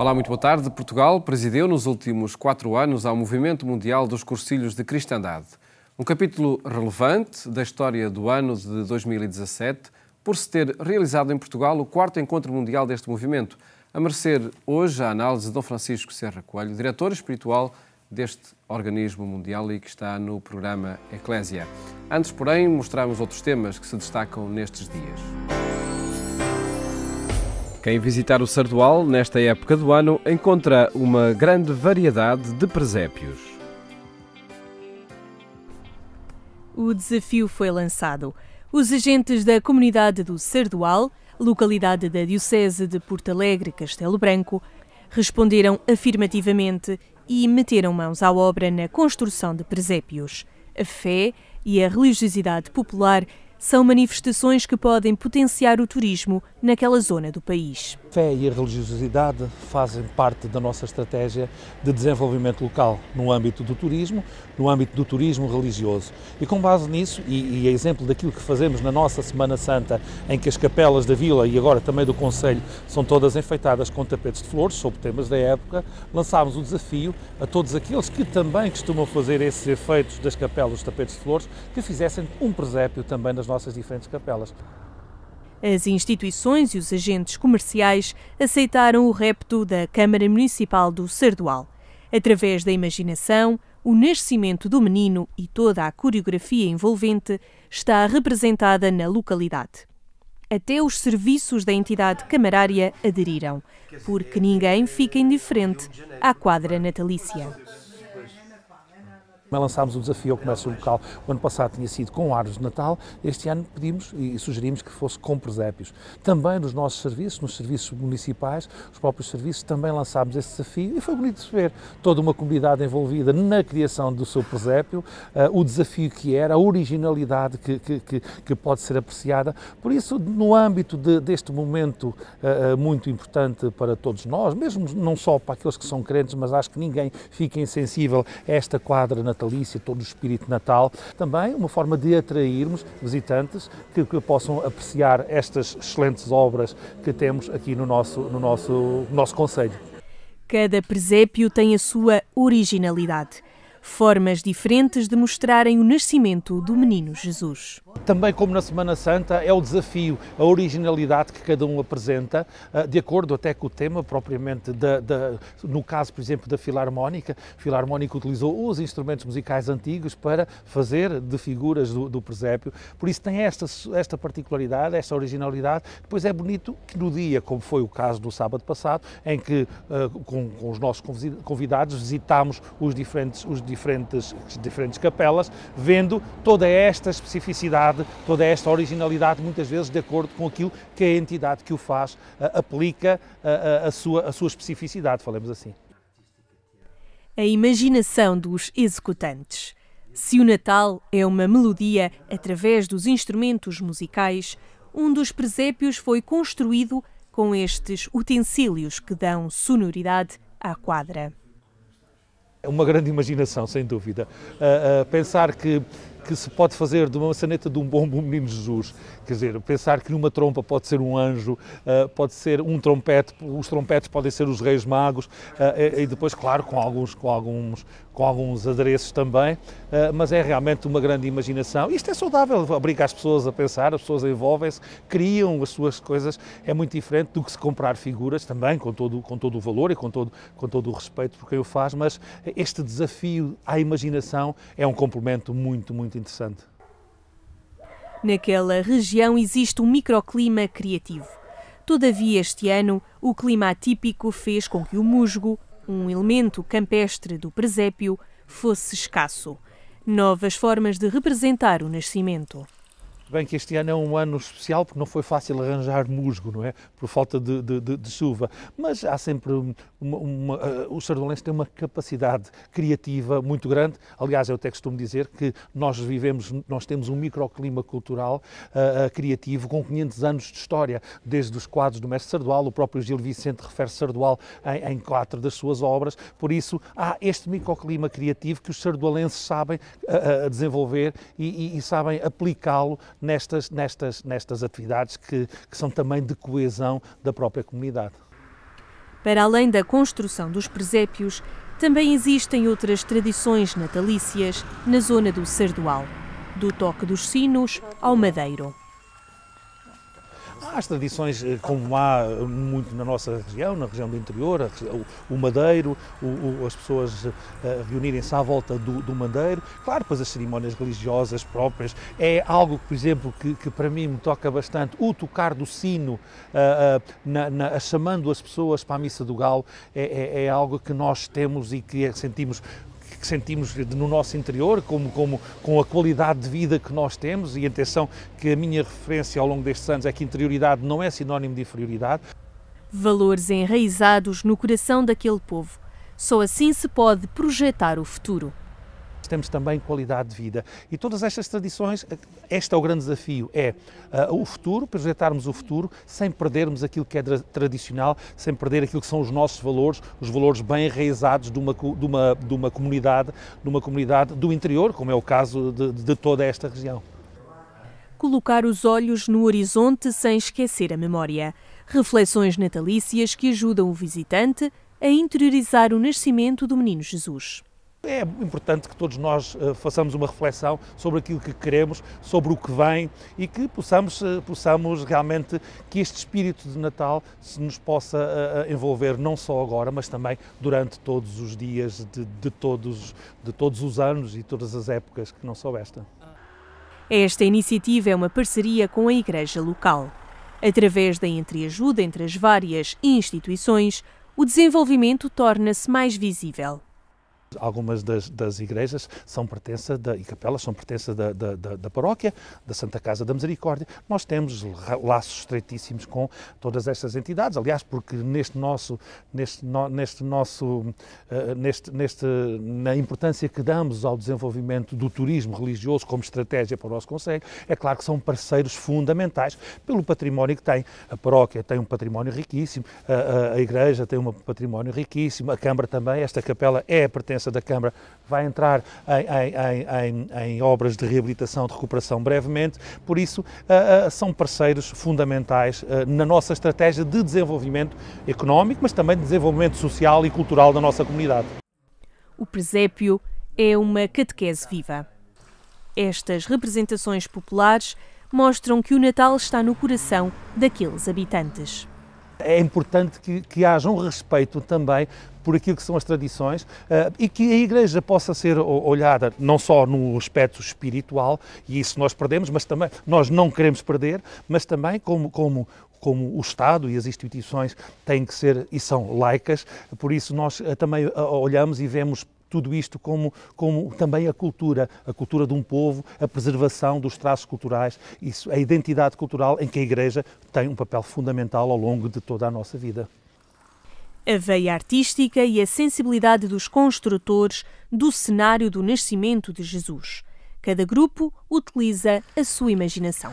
Olá, muito boa tarde. Portugal presidiu nos últimos 4 anos ao Movimento Mundial dos Cursilhos de Cristandade. Um capítulo relevante da história do ano de 2017, por se ter realizado em Portugal o 4º encontro mundial deste movimento, a merecer hoje a análise de Dom Francisco Serra Coelho, diretor espiritual deste organismo mundial e que está no programa Eclésia. Antes, porém, mostramos outros temas que se destacam nestes dias. Quem visitar o Sardual nesta época do ano encontra uma grande variedade de presépios. O desafio foi lançado. Os agentes da comunidade do Sardual, localidade da Diocese de Porto Alegre, Castelo Branco, responderam afirmativamente e meteram mãos à obra na construção de presépios. A fé e a religiosidade popular são manifestações que podem potenciar o turismo naquela zona do país. A fé e a religiosidade fazem parte da nossa estratégia de desenvolvimento local no âmbito do turismo religioso. E com base nisso, e a exemplo daquilo que fazemos na nossa Semana Santa, em que as capelas da Vila e agora também do Concelho são todas enfeitadas com tapetes de flores, sob temas da época, lançámos o desafio a todos aqueles que também costumam fazer esses efeitos das capelas, dos tapetes de flores, que fizessem um presépio também nas nossas diferentes capelas. As instituições e os agentes comerciais aceitaram o repto da Câmara Municipal do Sardual. Através da imaginação, o nascimento do menino e toda a coreografia envolvente está representada na localidade. Até os serviços da entidade camarária aderiram, porque ninguém fica indiferente à quadra natalícia. Lançámos o desafio ao comércio local. O ano passado tinha sido com árvores de Natal, este ano pedimos e sugerimos que fosse com presépios. Também nos nossos serviços, nos serviços municipais, os próprios serviços, também lançámos esse desafio e foi bonito de ver toda uma comunidade envolvida na criação do seu presépio, o desafio que era, a originalidade que pode ser apreciada. Por isso, no âmbito deste momento muito importante para todos nós, mesmo não só para aqueles que são crentes, mas acho que ninguém fica insensível a esta quadra natalícia, todo o espírito natal, também uma forma de atrairmos visitantes que possam apreciar estas excelentes obras que temos aqui no nosso concelho. Cada presépio tem a sua originalidade, formas diferentes de mostrarem o nascimento do menino Jesus. Também, como na Semana Santa, é o desafio, a originalidade que cada um apresenta, de acordo até com o tema propriamente, no caso, por exemplo, da Filarmónica. A Filarmónica utilizou os instrumentos musicais antigos para fazer de figuras do presépio, por isso tem esta particularidade, esta originalidade. Depois é bonito que no dia, como foi o caso do sábado passado, em que com os nossos convidados visitámos as diferentes capelas, vendo toda esta especificidade, toda esta originalidade, muitas vezes de acordo com aquilo que a entidade que o faz aplica a sua especificidade, falemos assim. A imaginação dos executantes. Se o Natal é uma melodia através dos instrumentos musicais, um dos presépios foi construído com estes utensílios que dão sonoridade à quadra. É uma grande imaginação, sem dúvida. Pensar que se pode fazer de uma maçaneta de um bombo um menino Jesus, quer dizer, pensar que numa trompa pode ser um anjo, pode ser um trompete, os trompetes podem ser os reis magos, e depois, claro, com alguns adereços também, mas é realmente uma grande imaginação. Isto é saudável, obriga as pessoas a pensar, as pessoas envolvem-se, criam as suas coisas, é muito diferente do que se comprar figuras também, com todo o valor e com todo o respeito por quem o faz, mas este desafio à imaginação é um complemento muito interessante. Naquela região existe um microclima criativo. Todavia, este ano, o clima atípico fez com que o musgo, um elemento campestre do presépio, fosse escasso. Novas formas de representar o nascimento. Bem que este ano é um ano especial porque não foi fácil arranjar musgo, não é? Por falta de chuva, mas há sempre os sardualenses têm uma capacidade criativa muito grande. Aliás, eu até costumo dizer que nós temos um microclima cultural criativo com 500 anos de história, desde os quadros do mestre Sardual, o próprio Gil Vicente refere Sardual em 4 das suas obras, por isso há este microclima criativo que os sardualenses sabem desenvolver e sabem aplicá-lo nestas atividades que são também de coesão da própria comunidade. Para além da construção dos presépios, também existem outras tradições natalícias na zona do Sardual, do toque dos sinos ao madeiro. Há as tradições, como há muito na nossa região, na região do interior, o madeiro, as pessoas reunirem-se à volta do madeiro. Claro, depois as cerimónias religiosas próprias. É algo, por exemplo, que para mim me toca bastante, o tocar do sino, chamando as pessoas para a Missa do Galo, é algo que nós temos e que sentimos no nosso interior, com a qualidade de vida que nós temos, e atenção que a minha referência ao longo destes anos é que interioridade não é sinónimo de inferioridade. Valores enraizados no coração daquele povo. Só assim se pode projetar o futuro. Temos também qualidade de vida e todas estas tradições, este é o grande desafio, o futuro, projetarmos o futuro sem perdermos aquilo que é tradicional, sem perder aquilo que são os nossos valores, os valores bem enraizados de uma comunidade do interior, como é o caso de toda esta região. Colocar os olhos no horizonte sem esquecer a memória. Reflexões natalícias que ajudam o visitante a interiorizar o nascimento do Menino Jesus. É importante que todos nós façamos uma reflexão sobre aquilo que queremos, sobre o que vem e que possamos realmente, que este espírito de Natal se nos possa envolver não só agora, mas também durante todos os dias de todos os anos e todas as épocas que não só esta. Esta iniciativa é uma parceria com a Igreja local. Através da entreajuda entre as várias instituições, o desenvolvimento torna-se mais visível. Algumas das igrejas e capelas são pertença da paróquia, da Santa Casa da Misericórdia. Nós temos laços estreitíssimos com todas estas entidades, aliás, porque na importância que damos ao desenvolvimento do turismo religioso como estratégia para o nosso concelho, é claro que são parceiros fundamentais pelo património que tem. A paróquia tem um património riquíssimo, a igreja tem um património riquíssimo, a Câmara também, esta capela é a pertença da Câmara, vai entrar em obras de reabilitação, de recuperação brevemente, por isso são parceiros fundamentais na nossa estratégia de desenvolvimento económico, mas também de desenvolvimento social e cultural da nossa comunidade. O presépio é uma catequese viva. Estas representações populares mostram que o Natal está no coração daqueles habitantes. É importante que haja um respeito também por aquilo que são as tradições e que a Igreja possa ser olhada não só no aspecto espiritual, e isso nós perdemos, mas também nós não queremos perder, mas também como o Estado e as instituições têm que ser e são laicas, por isso nós também olhamos e vemos tudo isto como também a cultura de um povo, a preservação dos traços culturais, isso, a identidade cultural em que a Igreja tem um papel fundamental ao longo de toda a nossa vida. A veia artística e a sensibilidade dos construtores do cenário do nascimento de Jesus. Cada grupo utiliza a sua imaginação.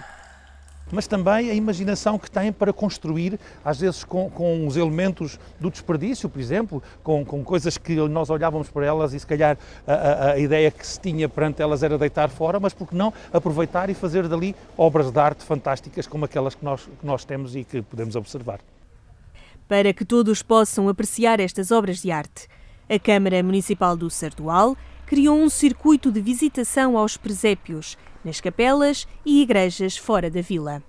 Mas também a imaginação que têm para construir, às vezes com os elementos do desperdício, por exemplo, com coisas que nós olhávamos para elas e se calhar a ideia que se tinha perante elas era deitar fora, mas por que não aproveitar e fazer dali obras de arte fantásticas como aquelas que nós temos e que podemos observar. Para que todos possam apreciar estas obras de arte, a Câmara Municipal do Sardual criou um circuito de visitação aos presépios, nas capelas e igrejas fora da vila.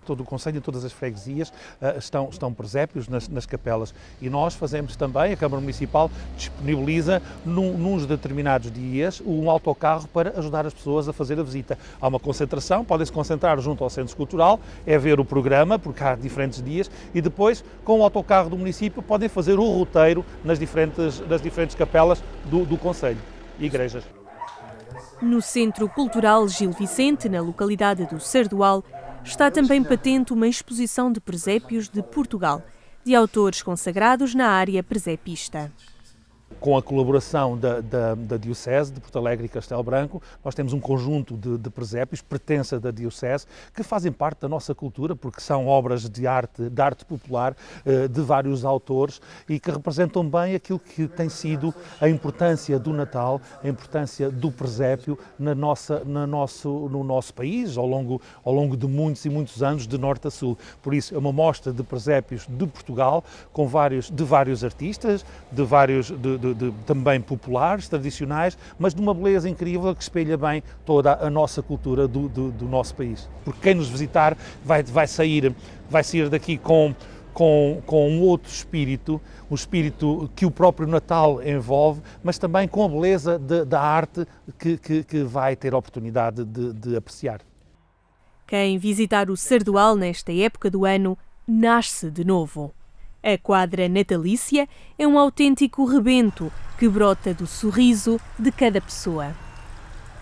Todo o concelho e todas as freguesias estão presépios nas capelas e nós fazemos também, a Câmara Municipal disponibiliza nos determinados dias um autocarro para ajudar as pessoas a fazer a visita. Há uma concentração, podem-se concentrar junto ao Centro Cultural, é ver o programa, porque há diferentes dias, e depois com o autocarro do município podem fazer o roteiro nas diferentes capelas do concelho e igrejas. No Centro Cultural Gil Vicente, na localidade do Sardual, está também patente uma exposição de presépios de Portugal, de autores consagrados na área presépista. com a colaboração da Diocese de Porto Alegre e Castelo Branco, nós temos um conjunto de presépios, pertença da Diocese, que fazem parte da nossa cultura, porque são obras de arte popular de vários autores e que representam bem aquilo que tem sido a importância do Natal, a importância do presépio no nosso país, ao longo de muitos e muitos anos, de norte a sul. Por isso, é uma mostra de presépios de Portugal, de vários artistas, também populares, tradicionais, mas de uma beleza incrível que espelha bem toda a nossa cultura do nosso país. Porque quem nos visitar vai sair daqui com um outro espírito, um espírito que o próprio Natal envolve, mas também com a beleza da arte que vai ter a oportunidade de apreciar. Quem visitar o Sardual nesta época do ano, nasce de novo. A quadra natalícia é um autêntico rebento que brota do sorriso de cada pessoa.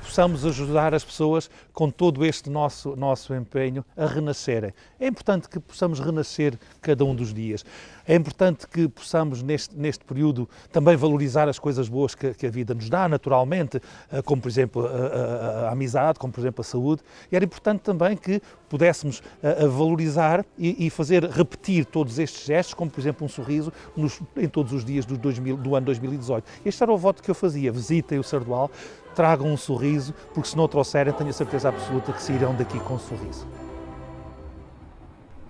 Possamos ajudar as pessoas com todo este nosso empenho a renascerem. É importante que possamos renascer cada um dos dias. É importante que possamos, neste período, também valorizar as coisas boas que a vida nos dá, naturalmente, como, por exemplo, a amizade, como, por exemplo, a saúde. E era importante também que pudéssemos valorizar e fazer repetir todos estes gestos, como, por exemplo, um sorriso em todos os dias do ano 2018. Este era o voto que eu fazia. Visitem o Sardual, tragam um sorriso, porque se não o trouxerem, tenho a certeza absoluta que sairão daqui com um sorriso.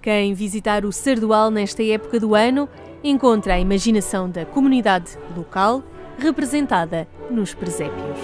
Quem visitar o Sardual nesta época do ano encontra a imaginação da comunidade local representada nos presépios.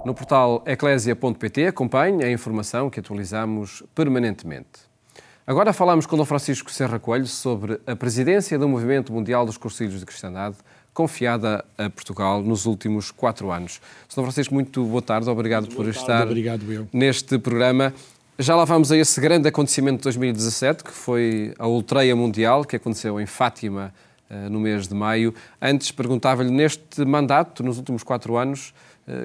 No portal eclésia.pt acompanhe a informação que atualizamos permanentemente. Agora falamos com Dom Francisco Serra Coelho sobre a presidência do Movimento Mundial dos Cursilhos de Cristandade, confiada a Portugal nos últimos 4 anos. Dom Francisco, muito boa tarde, obrigado por estar neste programa. Já lá vamos a esse grande acontecimento de 2017, que foi a Ultreia Mundial, que aconteceu em Fátima no mês de maio. Antes, perguntava-lhe, neste mandato, nos últimos 4 anos,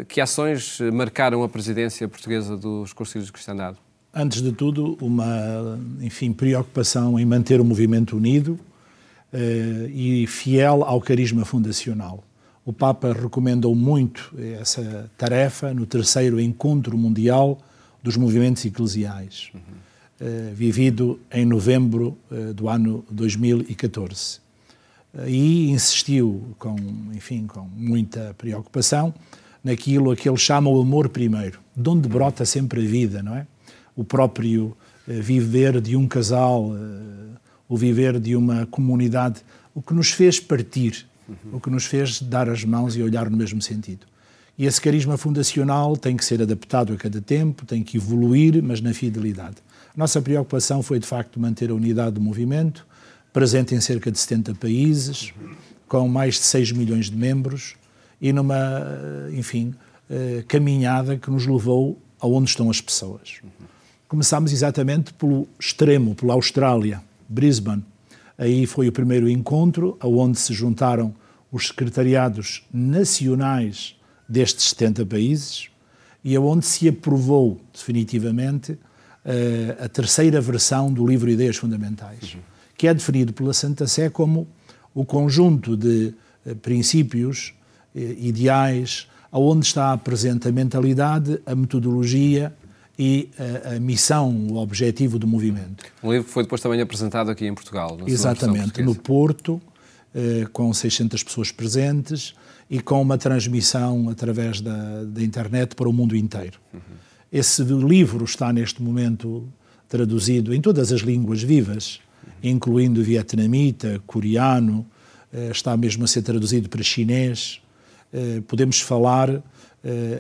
que ações marcaram a presidência portuguesa dos Cursilhos de Cristandade? Antes de tudo, uma preocupação em manter o movimento unido e fiel ao carisma fundacional. O Papa recomendou muito essa tarefa no 3º Encontro Mundial dos Movimentos Eclesiais, vivido em novembro do ano 2014. E insistiu com muita preocupação naquilo a que ele chama o amor primeiro, de onde brota sempre a vida, não é? O próprio viver de um casal, o viver de uma comunidade, o que nos fez partir, o que nos fez dar as mãos e olhar no mesmo sentido. E esse carisma fundacional tem que ser adaptado a cada tempo, tem que evoluir, mas na fidelidade. A nossa preocupação foi, de facto, manter a unidade do movimento, presente em cerca de 70 países, com mais de 6 milhões de membros, e numa, caminhada que nos levou aonde estão as pessoas. Começámos exatamente pelo extremo, pela Austrália, Brisbane. Aí foi o primeiro encontro, aonde se juntaram os secretariados nacionais destes 70 países e aonde se aprovou definitivamente a 3ª versão do livro Ideias Fundamentais, que é definido pela Santa Sé como o conjunto de princípios, ideais, aonde está presente a mentalidade, a metodologia e a missão, o objetivo do movimento. Um livro que foi depois também apresentado aqui em Portugal. Exatamente, no Porto, com 600 pessoas presentes e com uma transmissão através da internet para o mundo inteiro. Esse livro está neste momento traduzido em todas as línguas vivas, incluindo vietnamita, coreano, está mesmo a ser traduzido para chinês. Podemos falar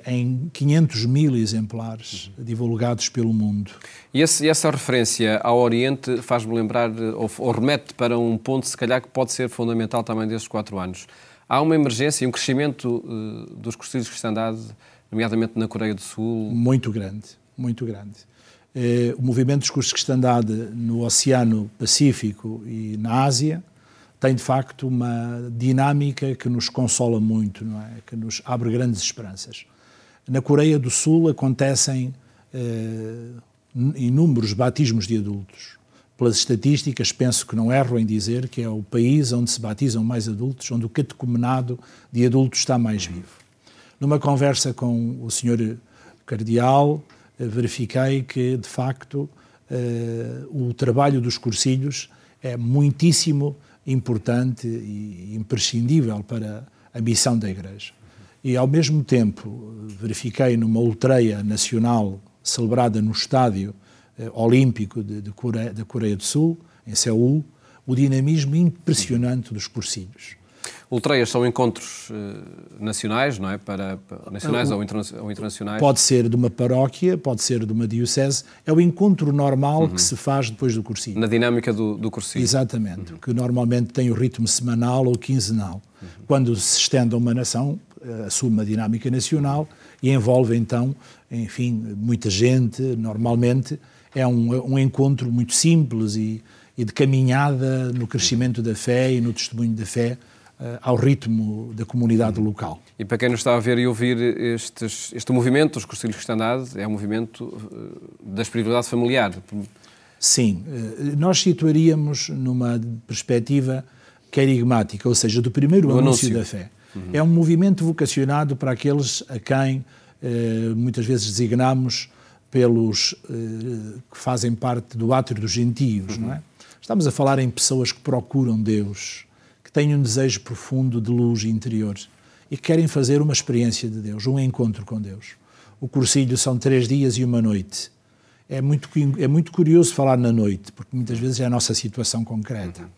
em 500.000 exemplares divulgados pelo mundo. E essa referência ao Oriente faz-me lembrar, ou remete para um ponto, se calhar, que pode ser fundamental também destes 4 anos. Há uma emergência e um crescimento dos cursilhos de cristandade, nomeadamente na Coreia do Sul? Muito grande, muito grande. O movimento dos cursos de cristandade no Oceano Pacífico e na Ásia tem, de facto, uma dinâmica que nos consola muito, não é? Que nos abre grandes esperanças. Na Coreia do Sul acontecem inúmeros batismos de adultos. Pelas estatísticas, penso que não erro em dizer que é o país onde se batizam mais adultos, onde o catecumenado de adultos está mais vivo. Numa conversa com o Sr. Cardeal, verifiquei que, de facto, o trabalho dos cursilhos é muitíssimo importante e imprescindível para a missão da Igreja. E, ao mesmo tempo, verifiquei numa ultreia nacional celebrada no Estádio Olímpico da Coreia do Sul, em Seul, o dinamismo impressionante dos cursilhos. Ultreias são encontros nacionais, não é? Nacionais ou internacionais? Pode ser de uma paróquia, pode ser de uma diocese. É o encontro normal que se faz depois do cursilho. Na dinâmica do cursilho. Exatamente, que normalmente tem o ritmo semanal ou quinzenal. Quando se estende a uma nação, assume uma dinâmica nacional e envolve então, enfim, muita gente. Normalmente é um encontro muito simples e de caminhada no crescimento da fé e no testemunho da fé, ao ritmo da comunidade local. E para quem nos está a ver e ouvir, este movimento dos cursilhos de cristandade é um movimento da espiritualidade familiar. Sim, nós situaríamos numa perspectiva querigmática, ou seja, do primeiro anúncio da fé. É um movimento vocacionado para aqueles a quem muitas vezes designamos pelos que fazem parte do átrio dos gentios, não é? Estamos a falar em pessoas que procuram Deus, que têm um desejo profundo de luz interior e que querem fazer uma experiência de Deus, um encontro com Deus. O cursilho são 3 dias e 1 noite. É muito curioso falar na noite, porque muitas vezes é a nossa situação concreta.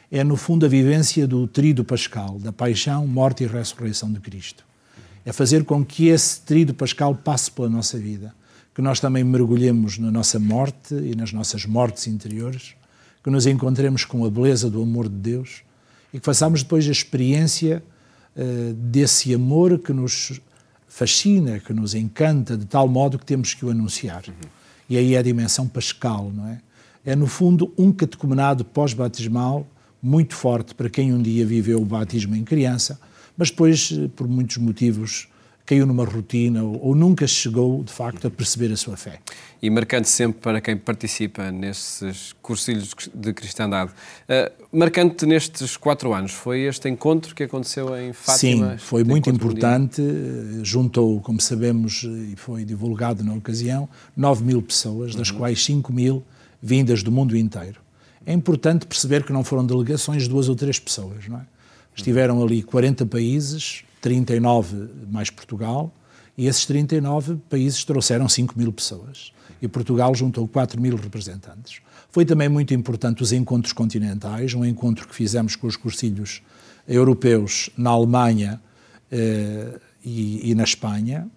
É, no fundo, a vivência do tríduo pascal, da paixão, morte e ressurreição de Cristo. É fazer com que esse tríduo pascal passe pela nossa vida, que nós também mergulhemos na nossa morte e nas nossas mortes interiores, que nos encontremos com a beleza do amor de Deus e que façamos depois a experiência desse amor que nos fascina, que nos encanta, de tal modo que temos que o anunciar. E aí é a dimensão pascal, não é? É, no fundo, um catecumenado pós-batismal muito forte para quem um dia viveu o batismo em criança, mas depois, por muitos motivos, caiu numa rotina ou nunca chegou, de facto, a perceber a sua fé. E marcante sempre para quem participa nesses cursilhos de cristandade. Marcante nestes 4 anos foi este encontro que aconteceu em Fátima? Sim, foi muito importante. Juntou, como sabemos, e foi divulgado na ocasião, 9.000 pessoas, das quais 5.000 vindas do mundo inteiro. É importante perceber que não foram delegações de 2 ou 3 pessoas, não é? Estiveram ali 40 países, 39 mais Portugal, e esses 39 países trouxeram 5.000 pessoas. E Portugal juntou 4.000 representantes. Foi também muito importante os encontros continentais, um encontro que fizemos com os cursilhos europeus na Alemanha e na Espanha,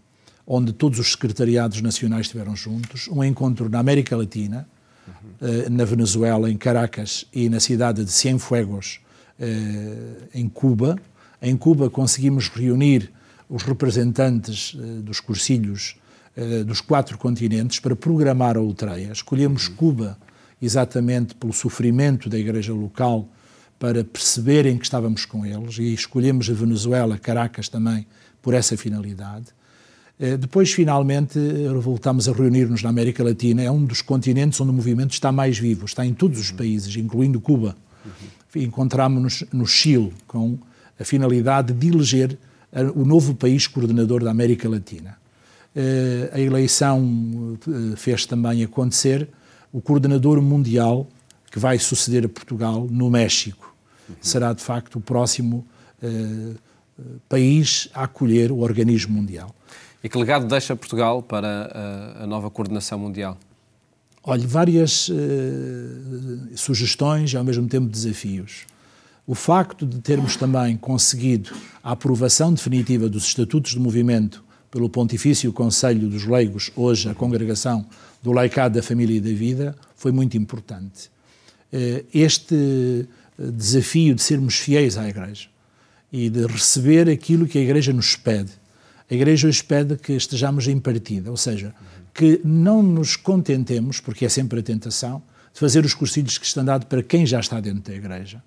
onde todos os secretariados nacionais estiveram juntos, um encontro na América Latina, na Venezuela, em Caracas, e na cidade de Cienfuegos, em Cuba. Em Cuba conseguimos reunir os representantes dos cursilhos dos 4 continentes para programar a ultreia. Escolhemos Cuba exatamente pelo sofrimento da igreja local, para perceberem que estávamos com eles, e escolhemos a Venezuela, Caracas também, por essa finalidade. Depois, finalmente, voltámos a reunir-nos na América Latina. É um dos continentes onde o movimento está mais vivo, está em todos os países, incluindo Cuba. Encontrámos-nos no Chile, com a finalidade de eleger o novo país coordenador da América Latina. A eleição fez também acontecer o coordenador mundial que vai suceder a Portugal no México. Será, de facto, o próximo país a acolher o organismo mundial. E que legado deixa Portugal para a nova coordenação mundial? Olha, várias sugestões e, ao mesmo tempo, desafios. O facto de termos também conseguido a aprovação definitiva dos estatutos do movimento pelo Pontifício Conselho dos Leigos, hoje a Congregação do Laicado da Família e da Vida, foi muito importante. Este desafio de sermos fiéis à Igreja e de receber aquilo que a Igreja nos pede. A Igreja hoje pede que estejamos em partida, ou seja, que não nos contentemos, porque é sempre a tentação, de fazer os cursilhos de cristandade para quem já está dentro da Igreja,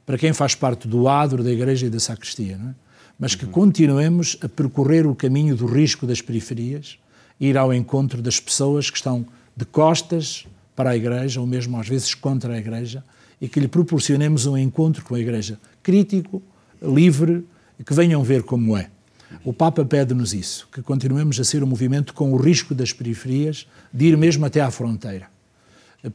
para quem faz parte do adro da Igreja e da sacristia, não é? Mas que continuemos a percorrer o caminho do risco das periferias, ir ao encontro das pessoas que estão de costas para a Igreja, ou mesmo às vezes contra a Igreja, e que lhe proporcionemos um encontro com a Igreja crítico, livre, que venham ver como é. O Papa pede-nos isso, que continuemos a ser um movimento com o risco das periferias, de ir mesmo até à fronteira.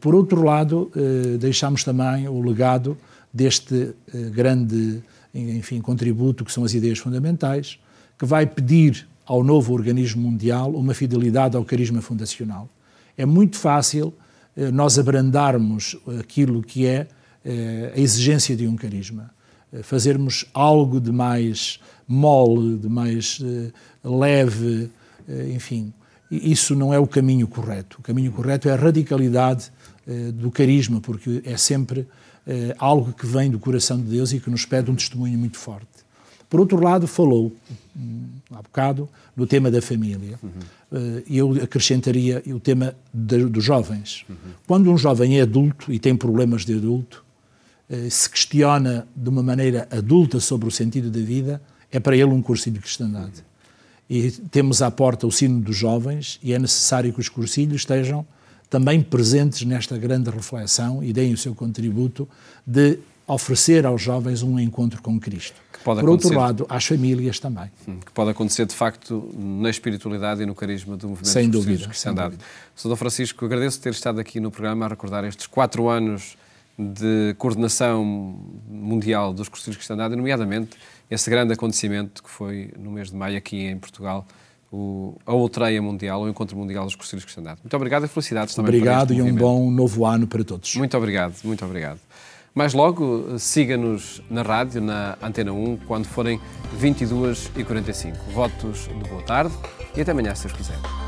Por outro lado, deixamos também o legado deste grande, enfim, contributo que são as ideias fundamentais, que vai pedir ao novo organismo mundial uma fidelidade ao carisma fundacional. É muito fácil nós abrandarmos aquilo que é a exigência de um carisma, fazermos algo de mais mole, de mais leve, enfim. Isso não é o caminho correto. O caminho correto é a radicalidade do carisma, porque é sempre algo que vem do coração de Deus e que nos pede um testemunho muito forte. Por outro lado, falou, há bocado, do tema da família. Eu acrescentaria o tema dos jovens. Quando um jovem é adulto e tem problemas de adulto, se questiona de uma maneira adulta sobre o sentido da vida, é para ele um cursilho de cristandade. E temos à porta o sino dos jovens e é necessário que os cursilhos estejam também presentes nesta grande reflexão e deem o seu contributo de oferecer aos jovens um encontro com Cristo. Por outro lado, às famílias também. Que pode acontecer, de facto, na espiritualidade e no carisma do movimento sem dos dúvida, de cristandade. Sr. Dom Francisco, agradeço ter estado aqui no programa a recordar estes 4 anos de coordenação mundial dos cursilhos de cristandade, nomeadamente esse grande acontecimento que foi no mês de maio aqui em Portugal, a Outreia Mundial, o Encontro Mundial dos Cursilhos de Cristandade. Muito obrigado e felicidades também. Obrigado e um bom novo ano para todos. Muito obrigado, muito obrigado. Mais logo, siga-nos na rádio, na Antena 1, quando forem 22h45. Votos de boa tarde e até amanhã, se Deus quiser.